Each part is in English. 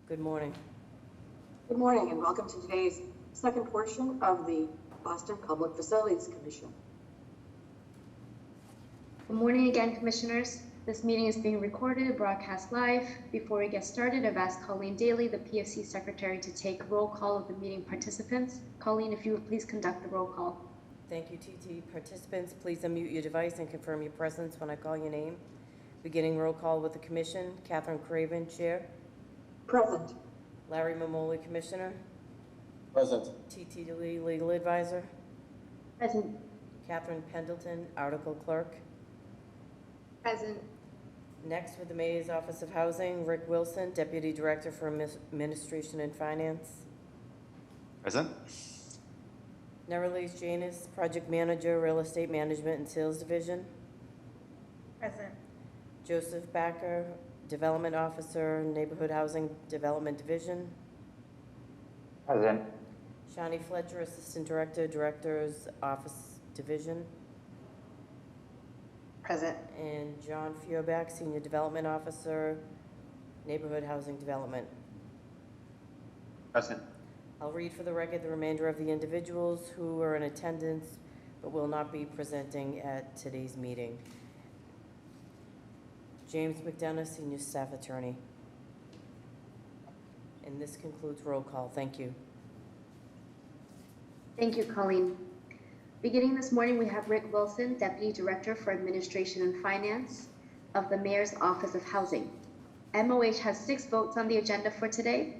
Good morning. Good morning and welcome to today's second portion of the Boston Public Facilities Commission. Good morning again, Commissioners. This meeting is being recorded, broadcast live. Before we get started, I've asked Colleen Daly, the PFC Secretary, to take roll call of the meeting participants. Colleen, if you would please conduct the roll call. Thank you, TT. Participants, please unmute your device and confirm your presence when I call your name. Beginning roll call with the Commission. Catherine Craven, Chair. Present. Larry Mamoli, Commissioner. Present. TT Lee, Legal Advisor. Present. Catherine Pendleton, Article Clerk. Present. Next, with the Mayor's Office of Housing, Rick Wilson, Deputy Director for Administration and Finance. Present. Nerelise Janus, Project Manager, Real Estate Management and Sales Division. Present. Joseph Backer, Development Officer, Neighborhood Housing Development Division. Present. Shani Fletcher, Assistant Director, Director's Office Division. Present. And John Feuerback, Senior Development Officer, Neighborhood Housing Development. Present. I'll read for the record the remainder of the individuals who are in attendance but will not be presenting at today's meeting. James McDonough, Senior Staff Attorney. And this concludes roll call. Thank you. Thank you, Colleen. Beginning this morning, we have Rick Wilson, Deputy Director for Administration and Finance of the Mayor's Office of Housing. MOH has 6 votes on the agenda for today.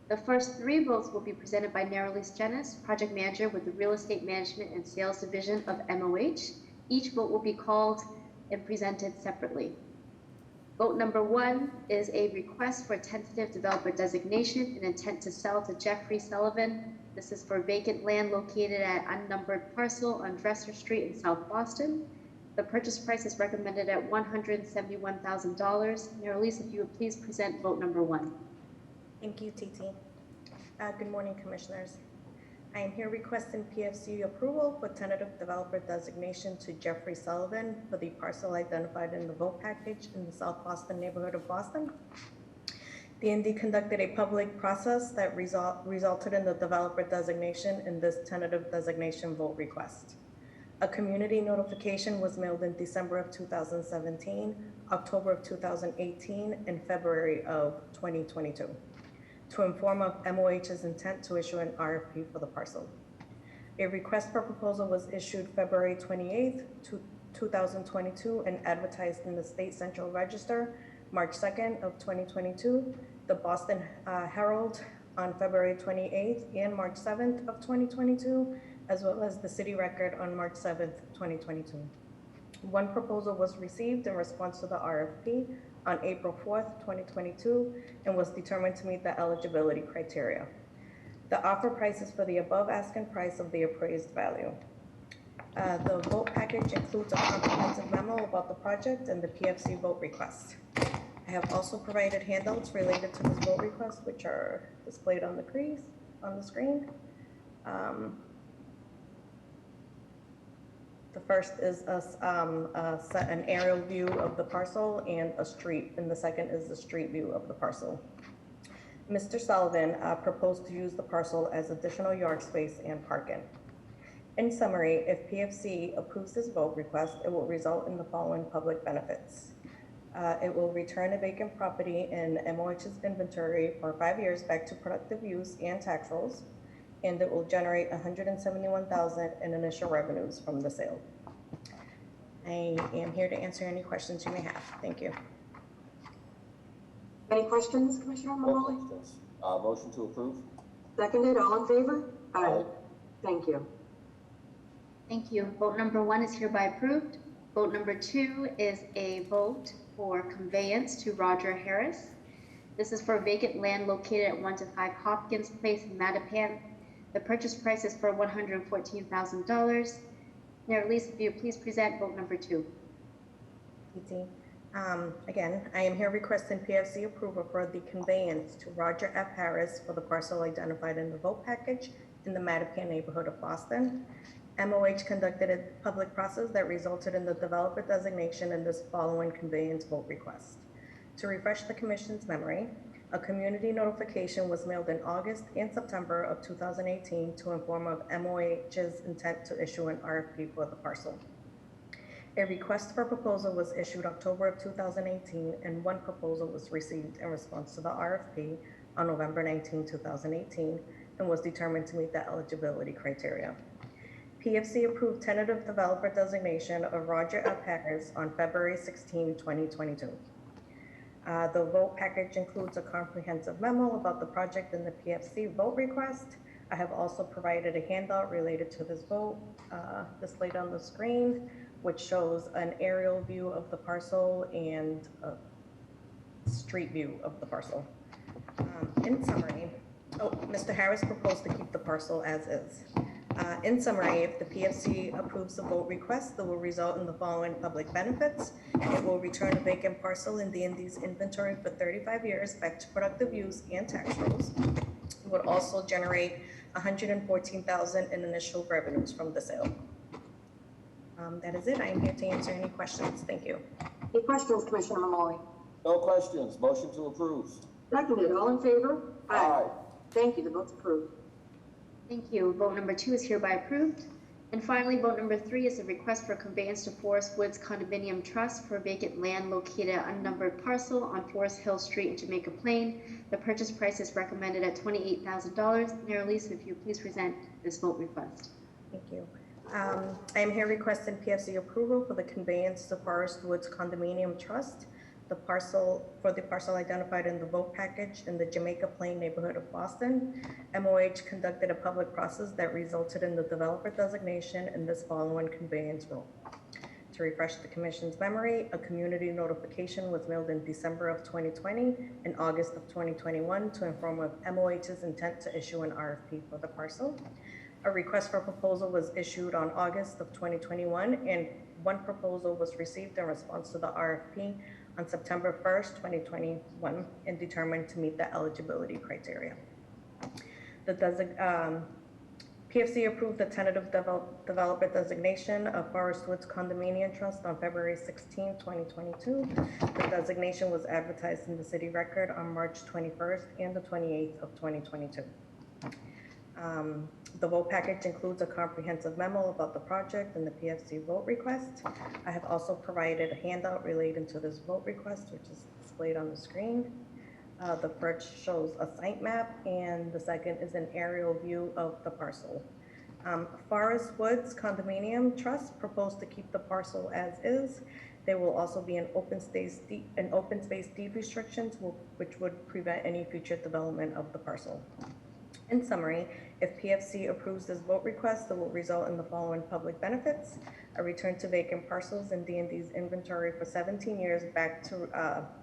The first 3 votes will be presented by Nerelise Janus, Project Manager with the Real Estate Management and Sales Division of MOH. Each vote will be called and presented separately. Vote number 1 is a request for tentative developer designation and intent to sell to Jeffrey Sullivan. This is for vacant land located at unnumbered parcel on Dresser Street in South Boston. The purchase price is recommended at $171,000. Nerelise, if you would please present vote number 1. Thank you, TT. Good morning, Commissioners. I am here requesting PFC approval for tentative developer designation to Jeffrey Sullivan for the parcel identified in the vote package in the South Boston neighborhood of Boston. D&D conducted a public process that resulted in the developer designation in this tentative designation vote request. A community notification was mailed in December of 2017, October of 2018, and February of 2022 to inform of MOH's intent to issue an RFP for the parcel. A request for proposal was issued February 28th, 2022 and advertised in the State Central Register March 2nd of 2022, the Boston Herald on February 28th and March 7th of 2022, as well as the City Record on March 7th, 2022. One proposal was received in response to the RFP on April 4th, 2022, and was determined to meet the eligibility criteria. The offer price is for the above asking price of the appraised value. The vote package includes a comprehensive memo about the project and the PFC vote request. I have also provided handouts related to this vote request, which are displayed on the screen. The first is an aerial view of the parcel and a street, and the second is the street view of the parcel. Mr. Sullivan proposed to use the parcel as additional yard space and parking. In summary, if PFC approves this vote request, it will result in the following public benefits. It will return a vacant property in MOH's inventory for 5 years back to productive use and tax rolls, and it will generate $171,000 in initial revenues from the sale. I am here to answer any questions you may have. Thank you. Any questions, Commissioner Mamoli? Motion to approve. Seconded. All in favor? Aye. Thank you. Thank you. Vote number 1 is hereby approved. Vote number 2 is a vote for conveyance to Roger Harris. This is for vacant land located at 1 to 5 Hopkins Place in Mattapan. The purchase price is for $114,000. Nerelise, if you please present vote number 2. PT. Again, I am here requesting PFC approval for the conveyance to Roger F. Harris for the parcel identified in the vote package in the Mattapan neighborhood of Boston. MOH conducted a public process that resulted in the developer designation in this following conveyance vote request. To refresh the Commission's memory, A community notification was mailed in August and September of 2018 to inform of MOH's intent to issue an RFP for the parcel. A request for proposal was issued October of 2018, and one proposal was received in response to the RFP on November 19, 2018, and was determined to meet the eligibility criteria. PFC approved tentative developer designation of Roger F. Packers on February 16, 2022. The vote package includes a comprehensive memo about the project and the PFC vote request. I have also provided a handout related to this vote, displayed on the screen, which shows an aerial view of the parcel and a street view of the parcel. In summary, Mr. Harris proposed to keep the parcel as is. In summary, if the PFC approves the vote request, that will result in the following public benefits. It will return a vacant parcel in D&D's inventory for 35 years back to productive use and tax rolls. It would also generate $114,000 in initial revenues from the sale. That is it. I am here to answer any questions. Thank you. Any questions, Commissioner Mamoli? No questions. Motion to approve. Seconded. All in favor? Aye. Thank you. The vote's approved. Thank you. Vote number 2 is hereby approved. And finally, vote number 3 is a request for conveyance to Forest Woods Condominium Trust for vacant land located at unnumbered parcel on Forest Hill Street in Jamaica Plain. The purchase price is recommended at $28,000. Mayor Elise, if you please present this vote request. Thank you. I am here requesting PFC approval for the conveyance to Forest Woods Condominium Trust, the parcel identified in the vote package in the Jamaica Plain neighborhood of Boston. MOH conducted a public process that resulted in the developer designation in this following conveyance rule. To refresh the Commission's memory, a community notification was mailed in December of 2020 and August of 2021 to inform of MOH's intent to issue an RFP for the parcel. A request for proposal was issued on August of 2021, and one proposal was received in response to the RFP on September 1st, 2021, and determined to meet the eligibility criteria. PFC approved the tentative developer designation of Forest Woods Condominium Trust on February 16, 2022. The designation was advertised in the City Record on March 21st and the 28th of 2022. The vote package includes a comprehensive memo about the project and the PFC vote request. I have also provided a handout relating to this vote request, which is displayed on the screen. The first shows a site map, and the second is an aerial view of the parcel. Forest Woods Condominium Trust proposed to keep the parcel as is. There will also be an open space deed restrictions, which would prevent any future development of the parcel. In summary, if PFC approves this vote request, it will result in the following public benefits: a return to vacant parcels in D&D's inventory for 17 years back to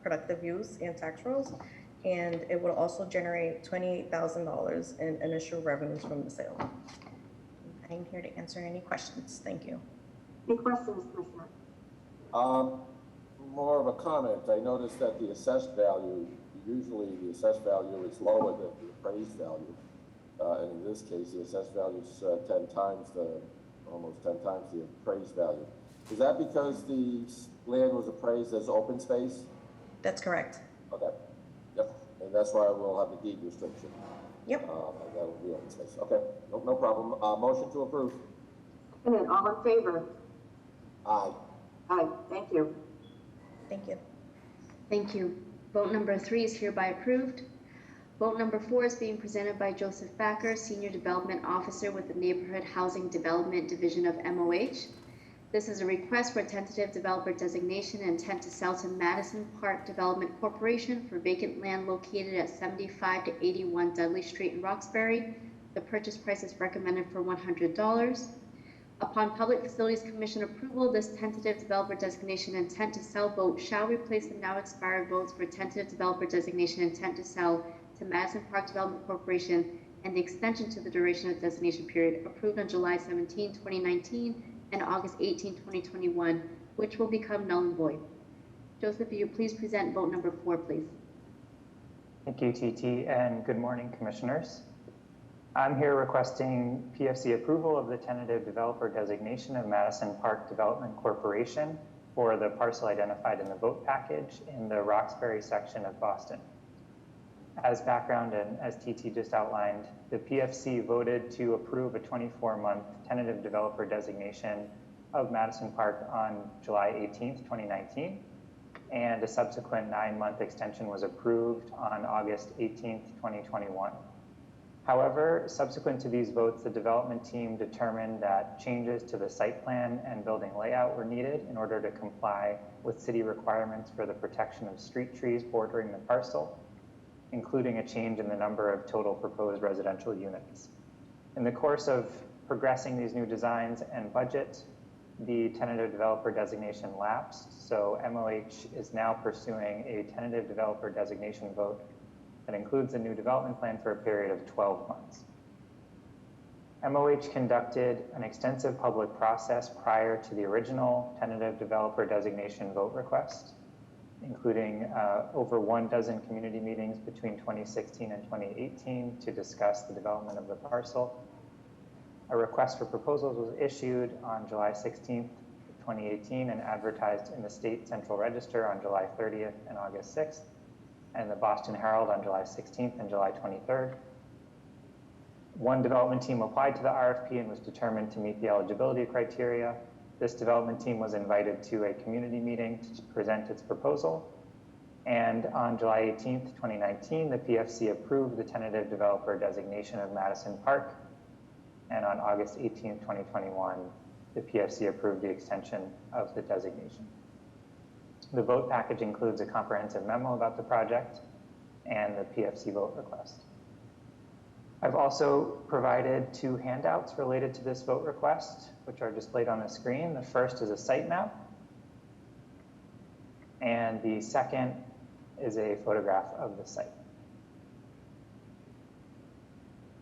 productive use and tax rolls, and it will also generate $28,000 in initial revenues from the sale. I'm here to answer any questions. Thank you. Any questions, Commissioner? More of a comment. I noticed that the assessed value, usually the assessed value is lower than the appraised value. And in this case, the assessed value is almost 10 times the appraised value. Is that because the land was appraised as open space? That's correct. Okay. Yep. And that's why we'll have the deed restriction. Yep. And that will be open space. Okay. No problem. Motion to approve. And then all in favor? Aye. Aye. Thank you. Thank you. Thank you. Vote number 3 is hereby approved. Vote number 4 is being presented by Joseph Backer, Senior Development Officer with the Neighborhood Housing Development Division of MOH. This is a request for tentative developer designation and intent to sell to Madison Park Development Corporation for vacant land located at 75 to 81 Dudley Street in Roxbury. The purchase price is recommended for $100. Upon Public Facilities Commission approval, this tentative developer designation intent to sell vote shall replace the now expired votes for tentative developer designation intent to sell to Madison Park Development Corporation and the extension to the duration of the designation period approved on July 17, 2019 and August 18, 2021, which will become null and void. Joseph, will you please present vote number 4, please? Thank you, TT, and good morning, Commissioners. I'm here requesting PFC approval of the tentative developer designation of Madison Park Development Corporation for the parcel identified in the vote package in the Roxbury section of Boston. As background and as TT just outlined, the PFC voted to approve a 24-month tentative developer designation of Madison Park on July 18th, 2019, and a subsequent 9-month extension was approved on August 18th, 2021. However, subsequent to these votes, the development team determined that changes to the site plan and building layout were needed in order to comply with city requirements for the protection of street trees bordering the parcel, including a change in the number of total proposed residential units. In the course of progressing these new designs and budget, the tentative developer designation lapsed, so MOH is now pursuing a tentative developer designation vote that includes a new development plan for a period of 12 months. MOH conducted an extensive public process prior to the original tentative developer designation vote request, including over 12 community meetings between 2016 and 2018 to discuss the development of the parcel. A request for proposals was issued on July 16th, 2018 and advertised in the State Central Register on July 30th and August 6th, and the Boston Herald on July 16th and July 23rd. One development team applied to the RFP and was determined to meet the eligibility criteria. This development team was invited to a community meeting to present its proposal. And on July 18th, 2019, the PFC approved the tentative developer designation of Madison Park. And on August 18th, 2021, the PFC approved the extension of the designation. The vote package includes a comprehensive memo about the project and the PFC vote request. I've also provided 2 handouts related to this vote request, which are displayed on the screen. The first is a site map, and the second is a photograph of the site.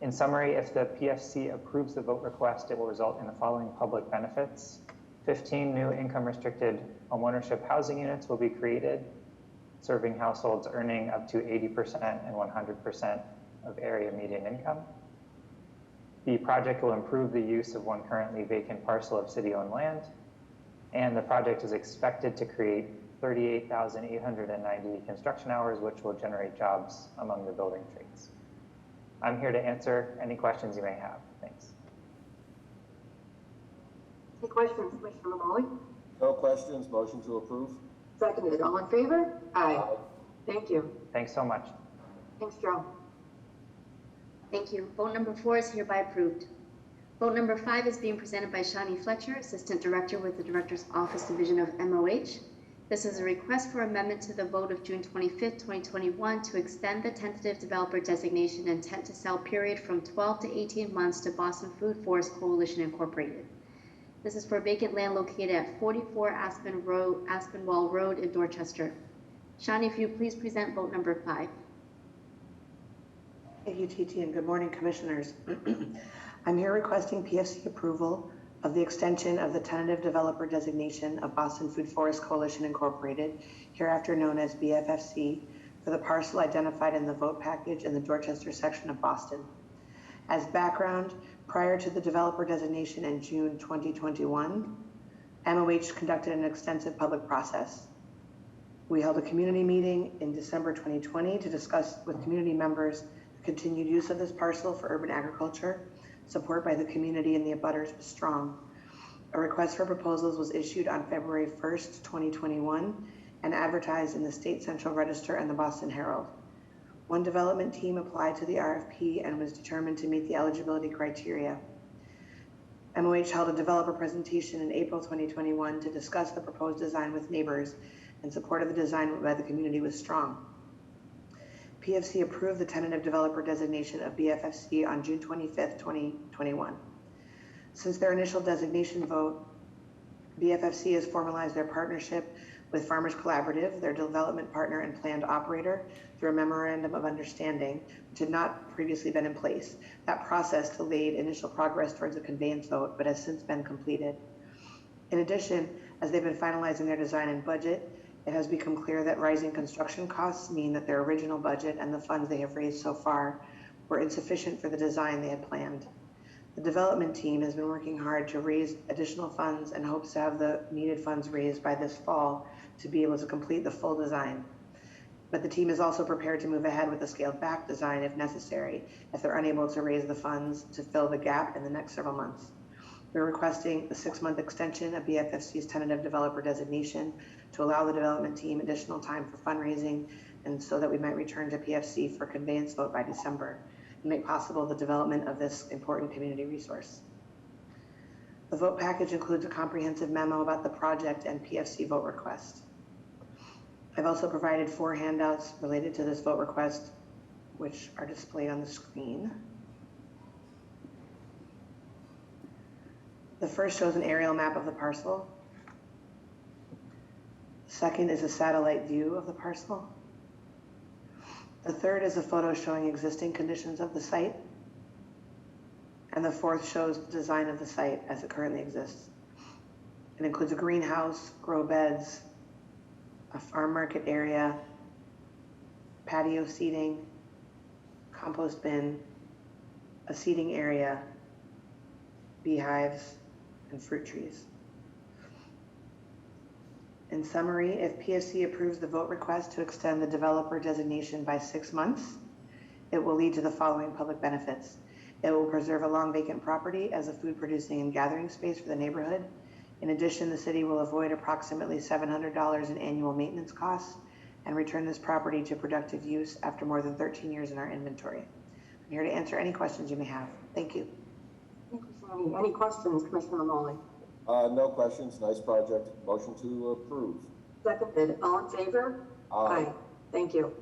In summary, if the PFC approves the vote request, it will result in the following public benefits. 15 new income-restricted homeownership housing units will be created, serving households earning up to 80% and 100% of area median income. The project will improve the use of one currently vacant parcel of city-owned land, and the project is expected to create 38,890 construction hours, which will generate jobs among the building trades. I'm here to answer any questions you may have. Thanks. Any questions, Commissioner Lamoley? No questions, motion to approve? Seconded. All in favor? Aye. Thank you. Thanks so much. Thanks, Joe. Thank you. Vote number 4 is hereby approved. Vote number 5 is being presented by Shani Fletcher, Assistant Director with the Director's Office Division of MOH. This is a request for amendment to the vote of June 25th, 2021 to extend the tentative developer designation intent to sell period from 12 to 18 months to Boston Food Forest Coalition Incorporated. This is for vacant land located at 44 Aspinwall Road in Dorchester. Shani, if you please present vote number 5. Thank you, TT, and good morning, Commissioners. I'm here requesting PFC approval of the extension of the tentative developer designation of Boston Food Forest Coalition Incorporated, hereafter known as BFFC, for the parcel identified in the vote package in the Dorchester section of Boston. As background, prior to the developer designation in June 2021, MOH conducted an extensive public process. We held a community meeting in December 2020 to discuss with community members the continued use of this parcel for urban agriculture. Support by the community and the abutters was strong. A request for proposals was issued on February 1st, 2021, and advertised in the State Central Register and the Boston Herald. One development team applied to the RFP and was determined to meet the eligibility criteria. MOH held a developer presentation in April 2021 to discuss the proposed design with neighbors, and support of the design by the community was strong. PFC approved the tentative developer designation of BFFC on June 25th, 2021. Since their initial designation vote, BFFC has formalized their partnership with Farmers Collaborative, their development partner and planned operator, through a memorandum of understanding, which had not previously been in place. That process delayed initial progress towards a conveyance vote, but has since been completed. In addition, as they've been finalizing their design and budget, it has become clear that rising construction costs mean that their original budget and the funds they have raised so far were insufficient for the design they had planned. The development team has been working hard to raise additional funds and hopes to have the needed funds raised by this fall to be able to complete the full design. but the team is also prepared to move ahead with a scaled back design if necessary, if they're unable to raise the funds to fill the gap in the next several months. We're requesting a 6-month extension of BFFC's tentative developer designation to allow the development team additional time for fundraising, and so that we might return to PFC for conveyance vote by December and make possible the development of this important community resource. The vote package includes a comprehensive memo about the project and PFC vote request. I've also provided 4 handouts related to this vote request, which are displayed on the screen. The first shows an aerial map of the parcel. The second is a satellite view of the parcel. The third is a photo showing existing conditions of the site. And the fourth shows the design of the site as it currently exists. It includes a greenhouse, grow beds, a farm market area, patio seating, compost bin, a seating area, beehives, and fruit trees. In summary, if PFC approves the vote request to extend the developer designation by 6 months, it will lead to the following public benefits. It will preserve a long vacant property as a food producing and gathering space for the neighborhood. In addition, the city will avoid approximately $700 in annual maintenance costs and return this property to productive use after more than 13 years in our inventory. I'm here to answer any questions you may have. Thank you. Thank you, Sandy. Any questions, Commissioner Mamoli? No questions. Nice project. Motion to approve. Seconded. All in favor? Aye. Thank you.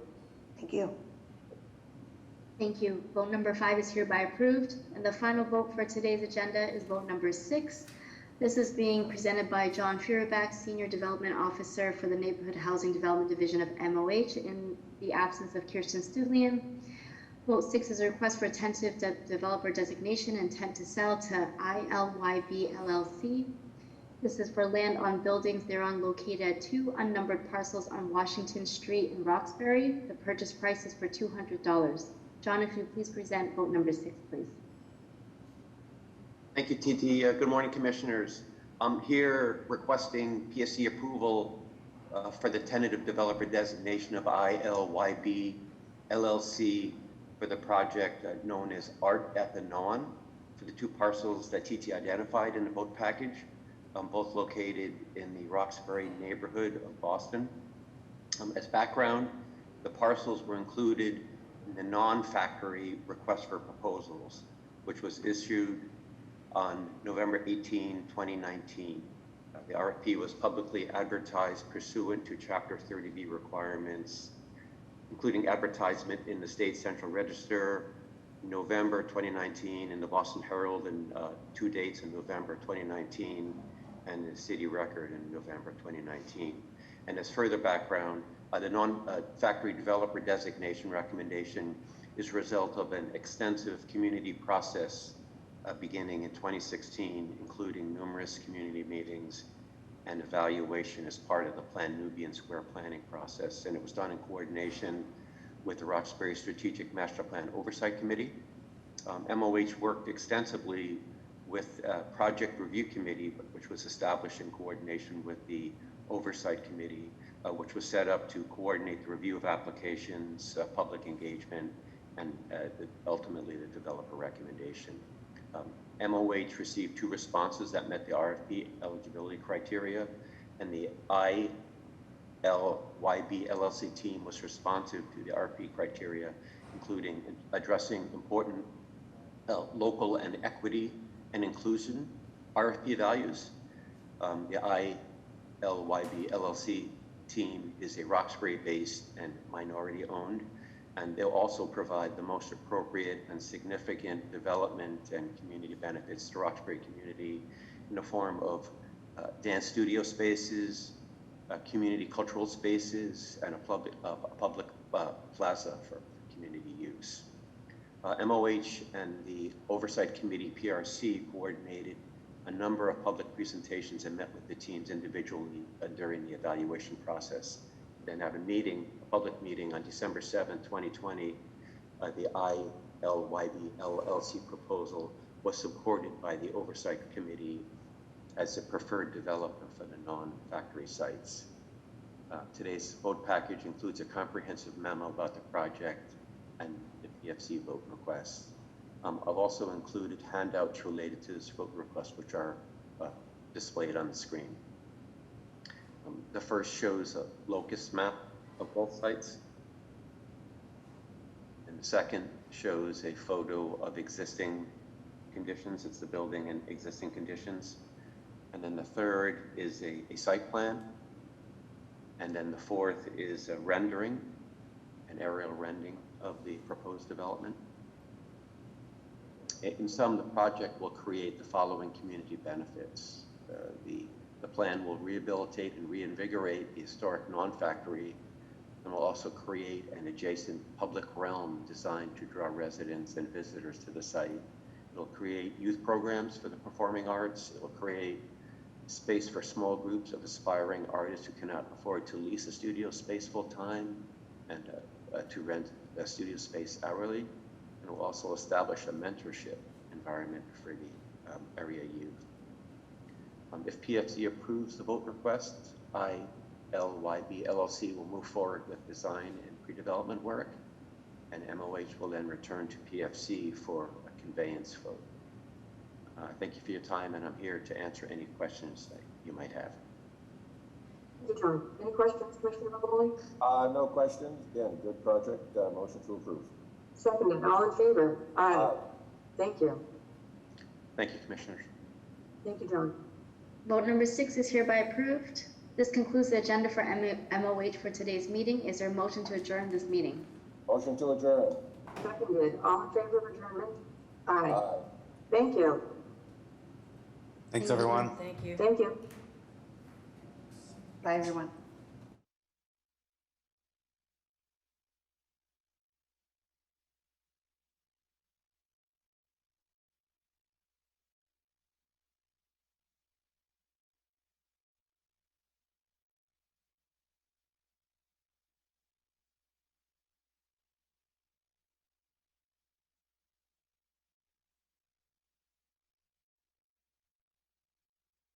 Thank you. Thank you. Vote number 5 is hereby approved. And the final vote for today's agenda is vote number 6. This is being presented by John Furibach, Senior Development Officer for the Neighborhood Housing Development Division of MOH, in the absence of Kirsten Studlian. Vote 6 is a request for tentative developer designation intent to sell to ILYB LLC. This is for land on buildings thereon located at 2 unnumbered parcels on Washington Street in Roxbury. The purchase price is for $200. John, if you please present vote number 6, please. Thank you, TT. Good morning, Commissioners. I'm here requesting PSC approval for the tentative developer designation of ILYB LLC for the project known as Art at the Non for the 2 parcels that TT identified in the vote package, both located in the Roxbury neighborhood of Boston. As background, the parcels were included in the non-factory request for proposals, which was issued on November 18, 2019. The RFP was publicly advertised pursuant to Chapter 30B requirements, including advertisement in the State Central Register in November 2019, in the Boston Herald, and 2 dates in November 2019, and the City Record in November 2019. And as further background, the non-factory developer designation recommendation is a result of an extensive community process beginning in 2016, including numerous community meetings and evaluation as part of the Plan Nubian Square planning process. And it was done in coordination with the Roxbury Strategic Master Plan Oversight Committee. MOH worked extensively with a project review committee, which was established in coordination with the Oversight Committee, which was set up to coordinate the review of applications, public engagement, and ultimately the developer recommendation. MOH received 2 responses that met the RFP eligibility criteria, and the ILYB LLC team was responsive to the RFP criteria, including addressing important local and equity and inclusion RFP values. The ILYB LLC team is a Roxbury-based and minority-owned, and they'll also provide the most appropriate and significant development and community benefits to Roxbury community in the form of dance studio spaces, community cultural spaces, and a public plaza for community use. MOH and the Oversight Committee, PRC, coordinated a number of public presentations and met with the teams individually during the evaluation process. Then have a public meeting on December 7, 2020. The ILYB LLC proposal was supported by the Oversight Committee as a preferred developer for the non-factory sites. Today's vote package includes a comprehensive memo about the project and the PFC vote request. I've also included handouts related to this vote request, which are displayed on the screen. The first shows a locust map of both sites. And the second shows a photo of existing conditions. It's the building and existing conditions. And then the third is a site plan. And then the fourth is a rendering, an aerial rendering of the proposed development. In sum, the project will create the following community benefits. The plan will rehabilitate and reinvigorate the historic non-factory and will also create an adjacent public realm designed to draw residents and visitors to the site. It'll create youth programs for the performing arts. It will create space for small groups of aspiring artists who cannot afford to lease a studio space full-time and to rent a studio space hourly. And it will also establish a mentorship environment for the area youth. If PFC approves the vote request, ILYB LLC will move forward with design and pre-development work, and MOH will then return to PFC for a conveyance vote. Thank you for your time, and I'm here to answer any questions that you might have. Thank you, John. Any questions, Commissioner Maloney? No questions. Again, good project. Motion to approve. Seconded. All in favor? Aye. Thank you. Thank you, Commissioners. Thank you, John. Vote number 6 is hereby approved. This concludes the agenda for MOH for today's meeting. Is there a motion to adjourn this meeting? Motion to adjourn. Seconded. All in favor of adjournment? Aye. Aye. Thank you. Thanks, everyone. Thank you. Thank you. Bye, everyone.